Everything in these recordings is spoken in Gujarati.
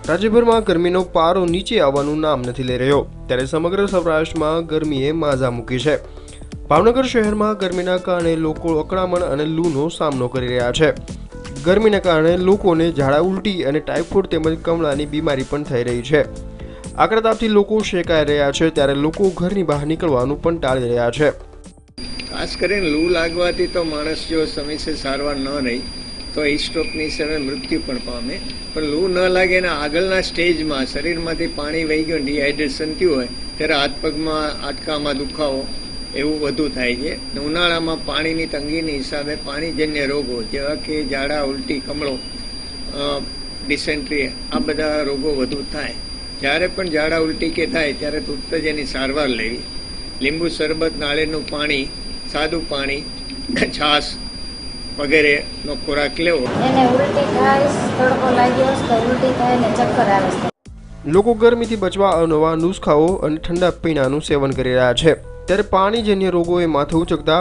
રાજ્યભરમાં ગરમીનો પારો નીચે આવવાનું નામ નથી લઈ રહ્યો, ત્યારે સમગ્ર સૌરાષ્ટ્રમાં ગરમીએ માઝા મૂકી છે। ભાવનગર શહેરમાં ગરમીના કારણે લોકો અકળામણ અને લૂનો સામનો કરી રહ્યા છે। ગરમીના કારણે લોકોને ઝાડા ઉલટી અને ટાઇફોઇડ તેમજ કમળાની બીમારી પણ થઈ રહી છે। આકરા તાપથી લોકો શેકાઈ રહ્યા છે, ત્યારે લોકો ઘરની બહાર નીકળવાનું પણ ટાળી રહ્યા છે। ખાસ કરીને લૂ લાગવાથી તો માણસ જો સમયસર સારવાર ન રહી તો સ્ટ્રોકની સામે મૃત્યુ પણ પામે, પણ લૂ ન લાગે ને આગળના સ્ટેજમાં શરીરમાંથી પાણી વહી ગયું, ડિહાઇડ્રેશન થયું હોય ત્યારે હાથ પગમાં હાડકામાં દુખાવો એવું વધુ થાય છે। ઉનાળામાં પાણીની તંગીની હિસાબે પાણીજન્ય રોગો જેવા કે ઝાડા ઉલટી કમળો ડિસેન્ટ્રી આ બધા રોગો વધુ થાય। જ્યારે પણ ઝાડા ઉલટી કે થાય ત્યારે તુરત જ એની સારવાર લેવી। લીંબુ શરબત, નાળિયેરનું પાણી, સાદું પાણી, છાશ વગેરેનો ખોરાક લેવો। લોકો ગરમીથી બચવા અવનવા નુસ્ખાઓ અને ઠંડા પીણાનું સેવન કરી રહ્યા છે, ત્યારે પાણીજન્ય રોગોએ માથું ઉચકતા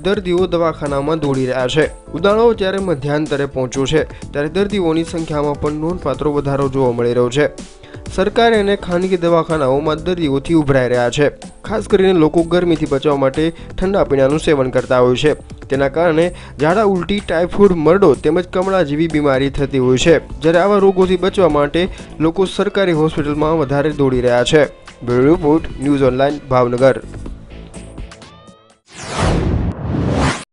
દર્દીઓ દવાખાનામાં દોડી રહ્યા છે। ઉનાળો જ્યારે મધ્યાંતરે પહોંચ્યો છે, ત્યારે દર્દીઓની સંખ્યામાં પણ નોંધપાત્ર વધારો જોવા મળી રહ્યો છે। સરકારી અને ખાનગી દવાખાનાઓમાં દર્દીઓથી ઉભરાઈ રહ્યા છે। ખાસ કરીને લોકો ગરમીથી બચવા માટે ઠંડા પીણાનું સેવન કરતા હોય છે, તેના કારણે ઝાડા ઉલટી, ટાઇફોઇડ, મરડો તેમજ કમળા જેવી બીમારી થતી હોય છે। જ્યારે આવા રોગોથી બચવા માટે લોકો સરકારી હોસ્પિટલમાં વધારે દોડી રહ્યા છે। Bureau report, news online, Bhavnagar.